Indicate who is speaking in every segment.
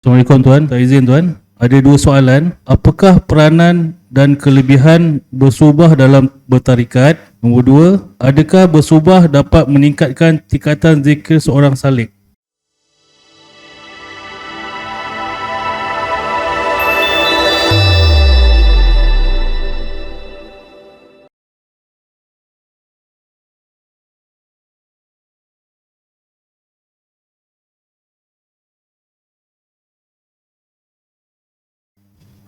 Speaker 1: Assalamualaikum tuan, tak izin tuan. Ada dua soalan. Apakah peranan dan kelebihan bersubah dalam bertarikat? Nombor dua, adakah bersubah dapat meningkatkan tingkatan zikir seorang salik?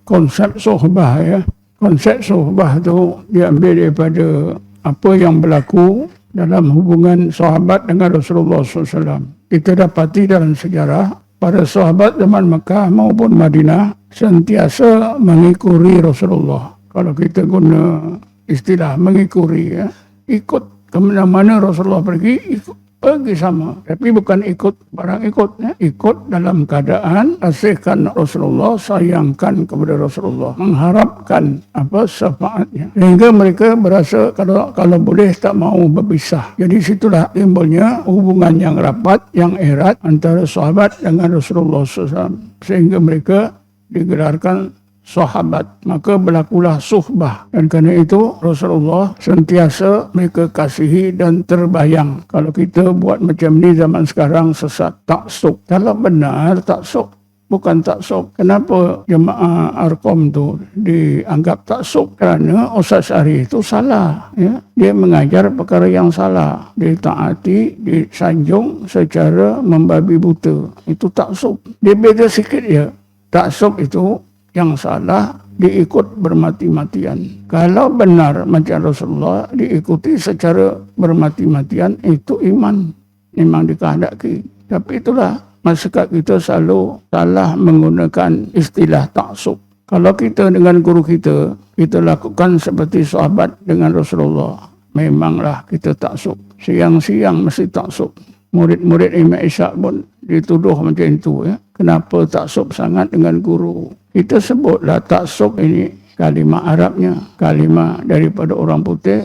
Speaker 2: Konsep sohbah ya. Konsep sohbah tu diambil daripada apa yang berlaku dalam hubungan sahabat dengan Rasulullah SAW. Kita dapati dalam sejarah para sahabat zaman Mekah maupun Madinah sentiasa mengikuti Rasulullah. Kalau kita guna istilah mengikuti ya, ikut ke mana-mana Rasulullah pergi, pergi sama, tapi bukan ikut barang ikut ya. Ikut dalam keadaan kasihkan Rasulullah, sayangkan kepada Rasulullah, mengharapkan syafaatnya, sehingga mereka berasa kalau boleh tak mau berpisah. Jadi situlah timbulnya hubungan yang rapat, yang erat antara sahabat dengan Rasulullah SAW, sehingga mereka digelarkan sahabat. Maka berlakulah suhbah, dan kerana itu Rasulullah sentiasa mereka kasihi dan terbayang. Kalau kita buat macam ni zaman sekarang sesat, taksub. Kalau benar taksub, bukan taksub. Kenapa jemaah Arkom tu dianggap taksub? Kerana Ustaz Syarif itu salah ya. Dia mengajar perkara yang salah, ditaati, disanjung secara membabi buta. Itu taksub. Dia beza sikit je. Taksub itu yang salah diikut bermati-matian. Kalau benar macam Rasulullah diikuti secara bermati-matian, itu iman, memang dikehendaki. Tapi itulah masyarakat kita selalu salah menggunakan istilah taksub. Kalau kita dengan guru kita lakukan seperti sahabat dengan Rasulullah, memanglah kita taksub. Siang-siang mesti taksub. Murid-murid Imam Ishaq pun dituduh macam itu ya. Kenapa taksub sangat dengan guru? Kita sebutlah taksub ini kalimah Arabnya, kalimah daripada orang putih,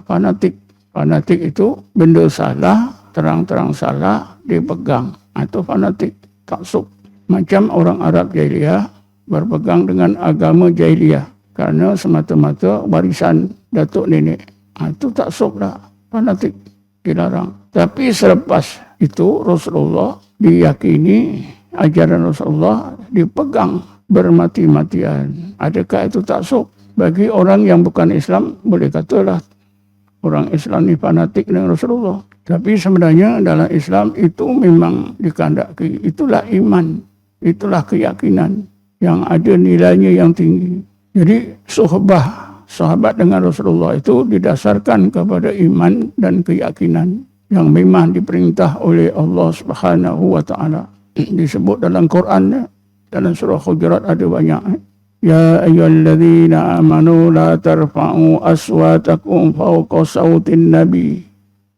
Speaker 2: fanatik. Fanatik itu benda salah, terang-terang salah, dipegang. Itu fanatik, taksub. Macam orang Arab Jahiliyah berpegang dengan agama Jahiliyah kerana semata-mata warisan datuk nenek. Itu taksub lah, fanatik, dilarang. Tapi selepas itu Rasulullah diyakini, ajaran Rasulullah dipegang bermati-matian. Adakah itu taksub? Bagi orang yang bukan Islam boleh katalah orang Islam ni fanatik dengan Rasulullah. Tapi sebenarnya dalam Islam itu memang dikehendaki. Itulah iman, itulah keyakinan yang ada nilainya yang tinggi. Jadi suhbah sahabat dengan Rasulullah itu didasarkan kepada iman dan keyakinan yang memang diperintah oleh Allah Subhanahu wa taala. Disebut dalam Quran, dalam surah Hujurat ada banyak. Ya ayyuhalladzina amanu la tarfa'u aswatakum fawqa sautin nabi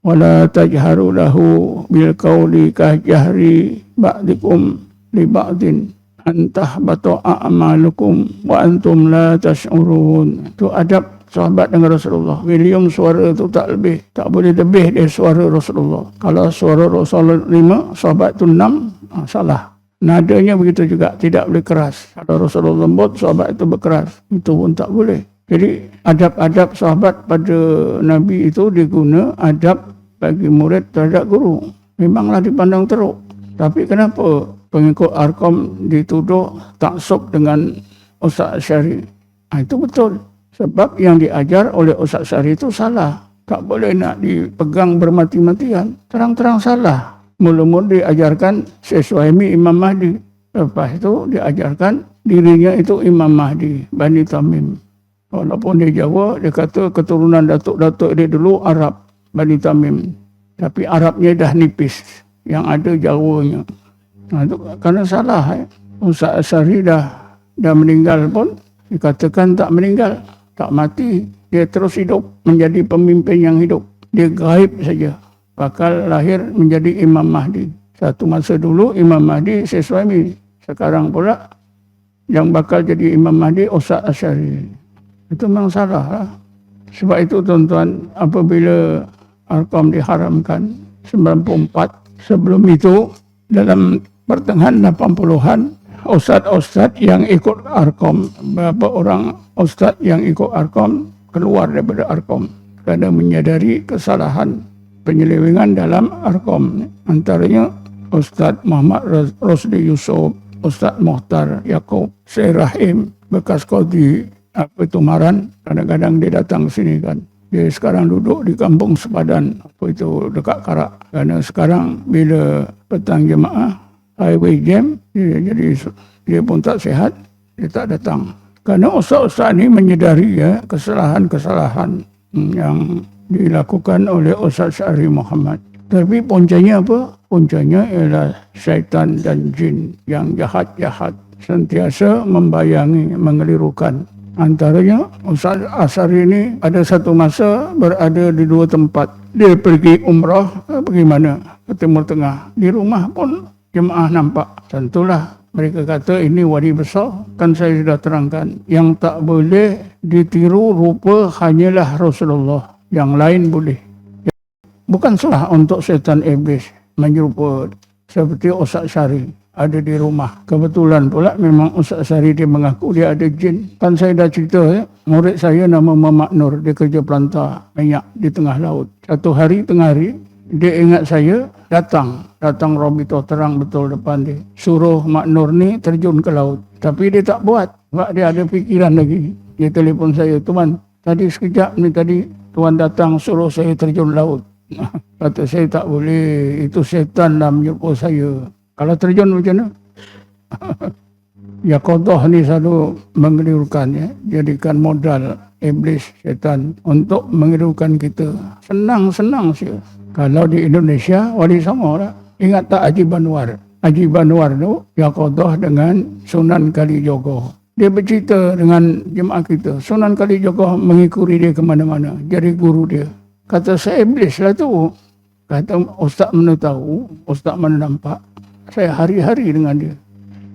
Speaker 2: wa la tajharu lahu bil qawli kahjahri ba'dikum li ba'din an tahbata a'malukum wa antum la tash'urun. Itu adab sahabat dengan Rasulullah. William suara tu tak boleh lebih dari suara Rasulullah. Kalau suara Rasulullah 5, sahabat tu 6, salah. Nadanya begitu juga, tidak boleh keras. Kalau Rasulullah lembut, sahabat itu berkeras. Itu pun tak boleh. Jadi adab-adab sahabat pada Nabi itu diguna adab bagi murid terhadap guru. Memanglah dipandang teruk. Tapi kenapa pengikut Arkom dituduh taksub dengan Ustaz Syarif? Itu betul. Sebab yang diajar oleh Ustaz Syarif itu salah. Tak boleh nak dipegang bermati-matian. Terang-terang salah. Mula-mula diajarkan sesuai Imam Mahdi. Lepas itu diajarkan dirinya itu Imam Mahdi, Bani Tamim. Walaupun dia Jawa, dia kata keturunan datuk-datuk dia dulu Arab, Bani Tamim. Tapi Arabnya dah nipis. Yang ada Jawanya. Itu kerana salah. Ustaz Syarif dah meninggal pun, dikatakan tak meninggal. Tak mati, dia terus hidup, menjadi pemimpin yang hidup. Dia gaib saja, bakal lahir menjadi Imam Mahdi. Satu masa dulu Imam Mahdi Syekh, sekarang pula yang bakal jadi Imam Mahdi Ustaz Asy'ari. Itu memang salah lah. Sebab itu tuan-tuan, apabila Arkom diharamkan 94, sebelum itu dalam pertengahan 80-an, ustaz-ustaz yang ikut Arkom, beberapa orang ustaz yang ikut Arkom keluar daripada Arkom kerana menyadari kesalahan penyelewengan dalam Arkom. Antaranya Ustaz Muhammad Rosli Yusof, Ustaz Mohtar Yaakob, Syekh Rahim, bekas Qadi Maran, kadang-kadang dia datang sini kan. Dia sekarang duduk di kampung Sepadan, dekat Karak. Kerana sekarang bila petang jemaah, highway jam, dia pun tak sihat, dia tak datang. Kerana ustaz-ustaz ni menyedari kesalahan-kesalahan yang dilakukan oleh Ustaz Syahri Muhammad. Tapi puncanya apa? Puncanya ialah syaitan dan jin yang jahat-jahat sentiasa membayangi, mengelirukan. Antaranya Ustaz Asari ini ada satu masa berada di dua tempat. Dia pergi umrah, pergi mana? Ke Timur Tengah. Di rumah pun jemaah nampak. Tentulah mereka kata ini wali besar. Kan saya sudah terangkan. Yang tak boleh ditiru rupa hanyalah Rasulullah. Yang lain boleh. Bukan salah untuk syaitan iblis menyerupa seperti Ustaz Syahri ada di rumah. Kebetulan pula memang Ustaz Syahri dia mengaku dia ada jin. Kan saya dah cerita murid saya nama Mamak Nur, dia kerja pelantar minyak di tengah laut. Satu hari tengah hari dia ingat saya, datang Robito terang betul depan dia. Suruh Mak Nur ni terjun ke laut. Tapi dia tak buat. Sebab dia ada fikiran lagi. Dia telefon saya, "Tuan, tadi sekejap ni tadi Tuan datang suruh saya terjun laut." Kata saya, "Tak boleh, itu syaitan dah menyerupa saya." Kalau terjun macam mana? Ya Qadah ni selalu mengelirukan, jadikan modal iblis syaitan untuk mengelirukan kita. Senang saja. Kalau di Indonesia, Wali Songo lah. Ingat tak Haji Banwar? Haji Banwar tu, Ya Qadah dengan Sunan Kalijogo. Dia bercerita dengan jemaah kita. Sunan Kalijogo mengikuti dia ke mana-mana. Jadi guru dia. Kata saya, iblis lah tu. Kata ustaz mana tahu, ustaz mana nampak. Saya hari-hari dengan dia.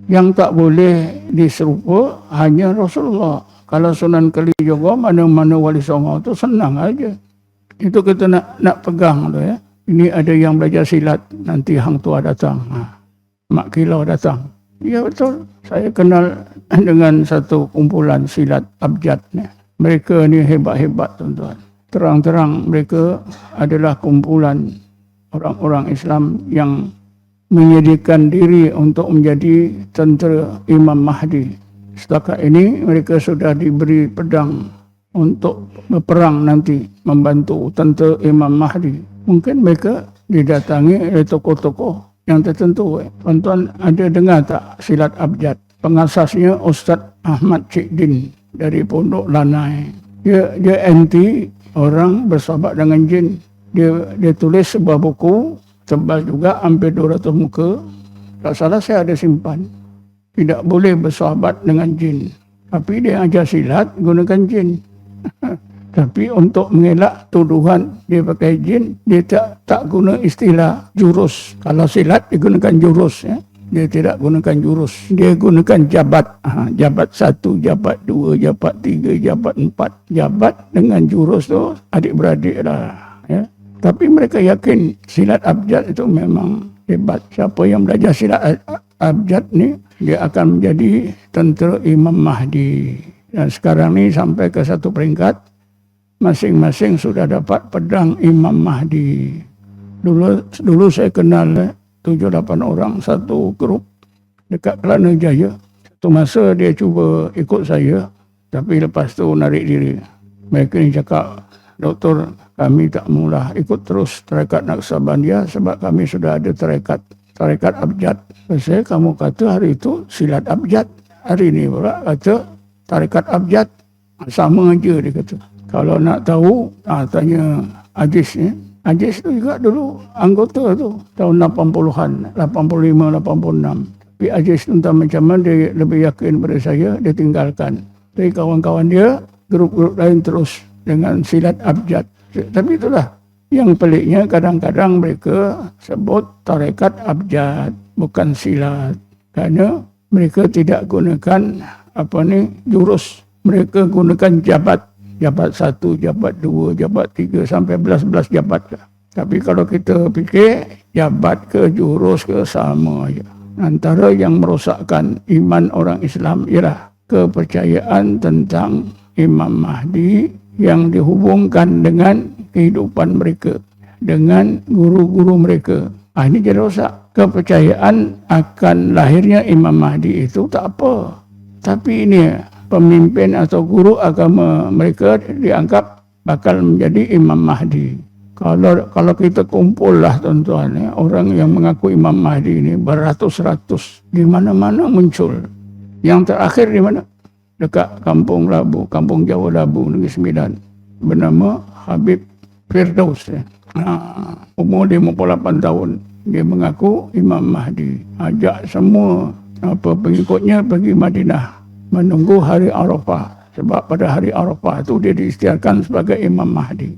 Speaker 2: Yang tak boleh diserupa hanya Rasulullah. Kalau Sunan Kalijogo, mana-mana Wali Songo tu senang aja. Itu kita nak pegang tu ya. Ini ada yang belajar silat, nanti Hang Tua datang. Mak Kilau datang. Ya betul. Saya kenal dengan satu kumpulan silat abjad ni. Mereka ni hebat-hebat tuan-tuan. Terang-terang mereka adalah kumpulan orang-orang Islam yang menyediakan diri untuk menjadi tentera Imam Mahdi. Setakat ini mereka sudah diberi pedang untuk berperang nanti membantu tentera Imam Mahdi. Mungkin mereka didatangi oleh tokoh-tokoh yang tertentu. Tuan-tuan ada dengar tak silat abjad? Pengasasnya Ustaz Ahmad Cikdin dari Pondok Lanai. Dia anti orang bersahabat dengan jin. Dia tulis sebuah buku tebal juga, hampir 200 muka. Tak salah saya ada simpan. Tidak boleh bersahabat dengan jin. Tapi dia ajar silat gunakan jin. Tapi untuk mengelak tuduhan dia pakai jin, dia tak guna istilah jurus. Kalau silat dia gunakan jurus. Dia tidak gunakan jurus. Dia gunakan jabat. Jabat 1, jabat 2, jabat 3, jabat 4. Jabat dengan jurus tu adik-beradik lah. Ya. Tapi mereka yakin silat abjad itu memang hebat. Siapa yang belajar silat abjad ni, dia akan menjadi tentera Imam Mahdi. Dan sekarang ni sampai ke satu peringkat, masing-masing sudah dapat pedang Imam Mahdi. Dulu saya kenal 7-8 orang, satu grup dekat Kelana Jaya. Satu masa dia cuba ikut saya, tapi lepas tu narik diri. Mereka ni cakap, "Doktor, kami tak maulah ikut terus tarekat Naqsabandiyah sebab kami sudah ada tarekat abjad." Saya, "Kamu kata hari itu silat abjad, hari ini pula kata tarekat abjad." Sama aja dia kata. Kalau nak tahu, tanya Ajis ni. Ajis tu juga dulu anggota tu tahun 80-an, 85, 86. Tapi Ajis tu entah macam mana dia lebih yakin pada saya, dia tinggalkan. Tapi kawan-kawan dia, grup-grup lain terus dengan silat abjad. Tapi itulah yang peliknya, kadang-kadang mereka sebut tarekat abjad, bukan silat. Kerana mereka tidak gunakan jurus. Mereka gunakan jabat. Jabat 1, jabat 2, jabat 3 sampai belas-belas jabat. Tapi kalau kita fikir, jabat ke jurus ke sama aja. Antara yang merosakkan iman orang Islam ialah kepercayaan tentang Imam Mahdi yang dihubungkan dengan kehidupan mereka, dengan guru-guru mereka. Ini jadi rosak. Kepercayaan akan lahirnya Imam Mahdi itu tak apa. Tapi ini pemimpin atau guru agama mereka dianggap bakal menjadi Imam Mahdi. Kalau kita kumpul lah tuan-tuan, orang yang mengaku Imam Mahdi ini beratus-ratus, di mana-mana muncul. Yang terakhir di mana? Dekat Kampung Labu, Kampung Jawa Labu, Negeri Sembilan, bernama Habib Firdaus. Umur 58 tahun. Dia mengaku Imam Mahdi. Ajak semua pengikutnya pergi Madinah menunggu hari Arafah. Sebab pada hari Arafah itu dia diisytiharkan sebagai Imam Mahdi.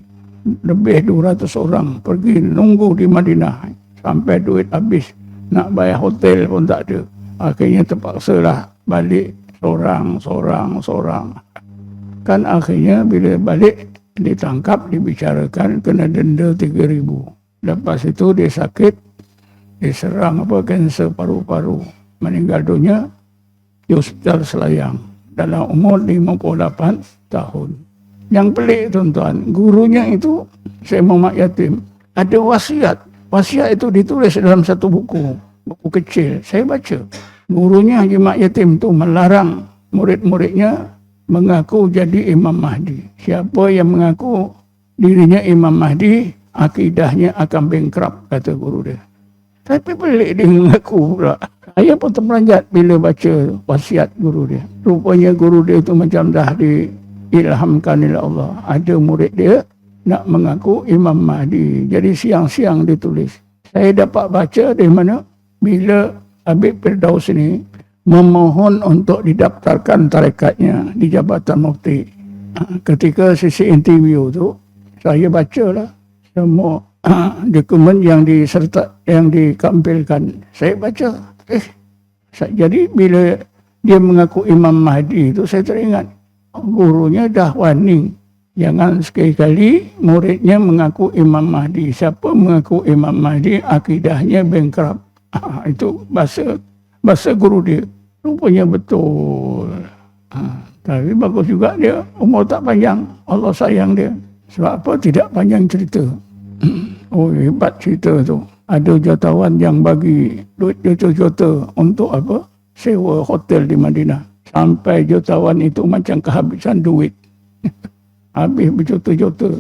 Speaker 2: Lebih 200 orang pergi nunggu di Madinah sampai duit habis, nak bayar hotel pun tak ada. Akhirnya terpaksalah balik sorang. Kan akhirnya bila balik ditangkap, dibicarakan kena denda 3,000. Lepas itu dia sakit, diserang kanser paru-paru, meninggal dunia di Hospital Selayang dalam umur 58 tahun. Yang pelik tuan-tuan, gurunya itu Syekh Muhammad Yatim ada wasiat. Wasiat itu ditulis dalam satu buku kecil. Saya baca. Gurunya Haji Mak Yatim itu melarang murid-muridnya mengaku jadi Imam Mahdi. Siapa yang mengaku dirinya Imam Mahdi, akidahnya akan bankrupt, kata guru dia. Tapi pelik dia mengaku pula. Saya pun terperanjat bila baca wasiat guru dia. Rupanya guru dia itu macam dah diilhamkan oleh Allah. Ada murid dia nak mengaku Imam Mahdi. Jadi siang-siang ditulis. Saya dapat baca dari mana? Bila Habib Firdaus ini memohon untuk didaftarkan tarekatnya di Jabatan Mufti. Ketika sesi interview tu, saya bacalah semua dokumen yang dikampilkan. Saya baca. Jadi bila dia mengaku Imam Mahdi itu, saya teringat gurunya dah warning, jangan sekali-kali muridnya mengaku Imam Mahdi. Siapa mengaku Imam Mahdi, akidahnya bankrupt. Itu bahasa guru dia. Rupanya betul. Tapi bagus juga dia, umur tak panjang. Allah sayang dia. Sebab apa? Tidak panjang cerita. Oh, hebat cerita tu. Ada jutawan yang bagi duit juta-juta untuk apa? Sewa hotel di Madinah. Sampai jutawan itu macam kehabisan duit. Habis berjuta-juta.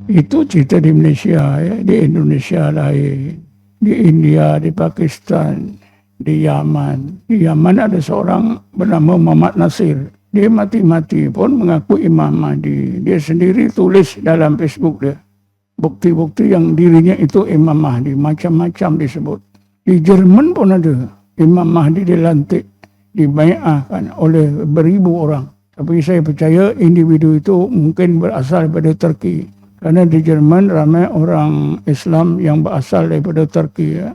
Speaker 2: Itu cerita di Malaysia, ya. Di Indonesia lain. Di India, di Pakistan, di Yaman. Di Yaman ada seorang bernama Muhammad Nasir. Dia mati-mati pun mengaku Imam Mahdi. Dia sendiri tulis dalam Facebook dia. Bukti-bukti yang dirinya itu Imam Mahdi. Macam-macam disebut. Di Jerman pun ada. Imam Mahdi dilantik, dibai'ahkan oleh beribu orang. Tapi saya percaya individu itu mungkin berasal daripada Turki. Kerana di Jerman ramai orang Islam yang berasal daripada Turki. Ya.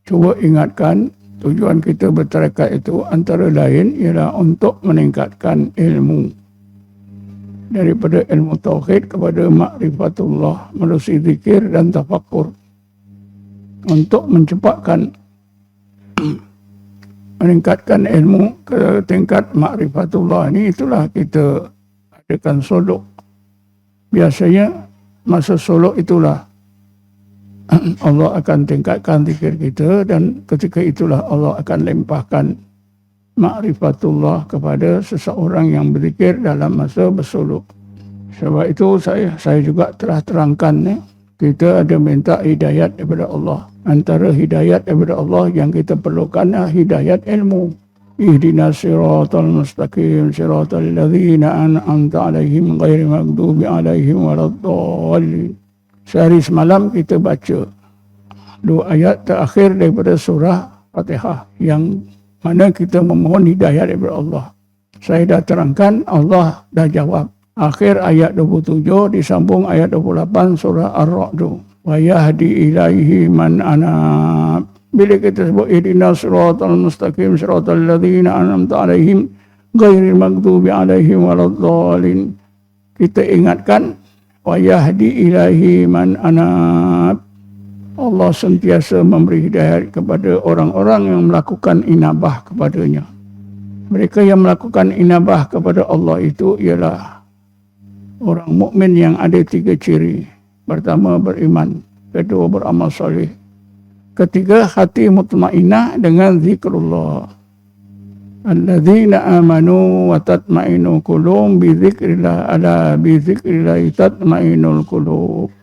Speaker 2: Cuba ingatkan, tujuan kita bertarekat itu antara lain ialah untuk meningkatkan ilmu. Daripada ilmu tauhid kepada ma'rifatullah melalui zikir dan tafakkur. Untuk mencepatkan meningkatkan ilmu ke tingkat ma'rifatullah ini, itulah kita adakan suluk. Biasanya masa suluk itulah Allah akan tingkatkan zikir kita, dan ketika itulah Allah akan limpahkan ma'rifatullah kepada seseorang yang berzikir dalam masa bersuluk. Sebab itu saya juga telah terangkan, kita ada minta hidayat daripada Allah. Antara hidayat daripada Allah yang kita perlukan hidayat ilmu. Ihdinas siratal mustaqim siratal ladzina an'amta 'alaihim ghairil maghdubi 'alaihim waladdallin. Sehari semalam kita baca 2 ayat terakhir daripada surah Fatihah yang mana kita memohon hidayah daripada Allah. Saya dah terangkan, Allah dah jawab. Akhir ayat 27 disambung ayat 28 surah Ar-Ra'd. Wa yahdi ilaihi man anab. Bila kita sebut ihdinas siratal mustaqim siratal ladzina an'amta 'alaihim ghairil maghdubi 'alaihim waladdallin, kita ingatkan wa yahdi ilaihi man anab. Allah sentiasa memberi hidayat kepada orang-orang yang melakukan inabah kepadanya. Mereka yang melakukan inabah kepada Allah itu ialah orang mukmin yang ada 3 ciri. Pertama, beriman. Kedua, beramal soleh. Ketiga, hati mutmainnah dengan zikrullah. Alladzina amanu wa tatma'innu qulubum bi dzikrillah, ala bi dzikrillah tatma'innul qulub.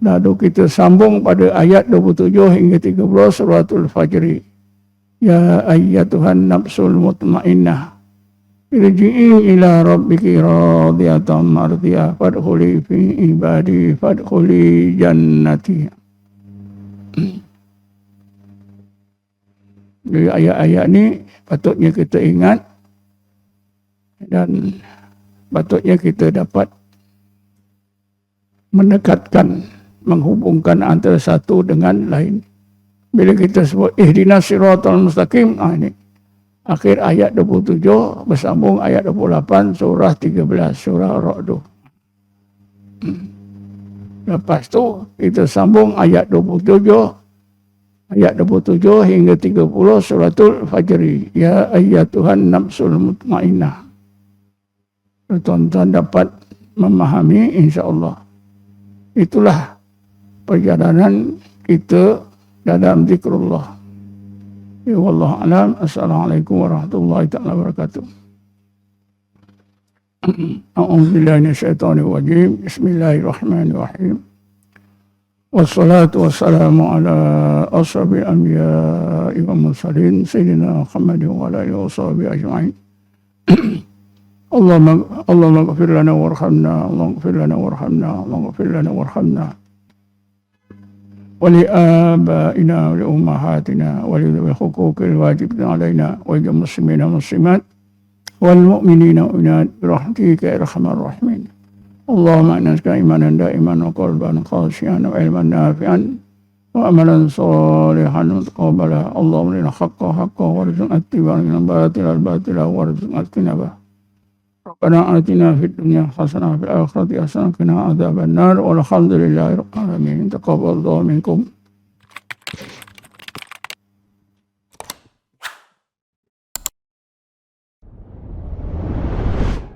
Speaker 2: Lalu kita sambung pada ayat 27 hingga 30 suratul Fajr. Ya ayyatuhan nafsul mutmainnah, irji'i ila rabbiki radiyatan mardiyah, fadkhuli fi ibadi, fadkhuli jannati. Jadi ayat-ayat ni patutnya kita ingat dan patutnya kita dapat mendekatkan, menghubungkan antara satu dengan lain. Bila kita sebut ihdinas siratal mustaqim, ini akhir ayat 27 bersambung ayat 28 surah 13 surah Ar-Ra'd. Lepas tu kita sambung ayat 27 hingga 30 suratul Fajr. Ya ayyatuhan nafsul mutmainnah. Tuan-tuan dapat memahami, insya-Allah. Itulah perjalanan kita dalam zikrullah. Ya wallahu alam. Assalamualaikum warahmatullahi taala wabarakatuh. A'udzubillahi minasyaitonir rajim. Bismillahirrahmanirrahim. Wassalatu wassalamu ala asyrafil anbiya'i wal mursalin sayyidina Muhammadin wa ala alihi washabihi ajma'in. Allahumma ighfir lana warhamna, Allahumma ighfir lana warhamna, Allahumma ighfir lana warhamna. Wa li abaina wa li ummahatina wa li dhil huquqil wajibin alaina wa lil muslimina muslimat wal mu'minina mu'minat bi rahmatika ya arhamar rahimin. Allahumma inna imanan da'iman wa qalban khashian wa ilman nafi'an wa amalan salihan mutaqabbala. Allahumma lina haqqa haqqa warzuqna ittiba'ahu wa batila batila warzuqna ijtinabah. Rabbana atina fid dunya hasanah wa fil akhirati hasanah wa qina adzabannar. Walhamdulillahi rabbil alamin. Taqabbalallahu minkum.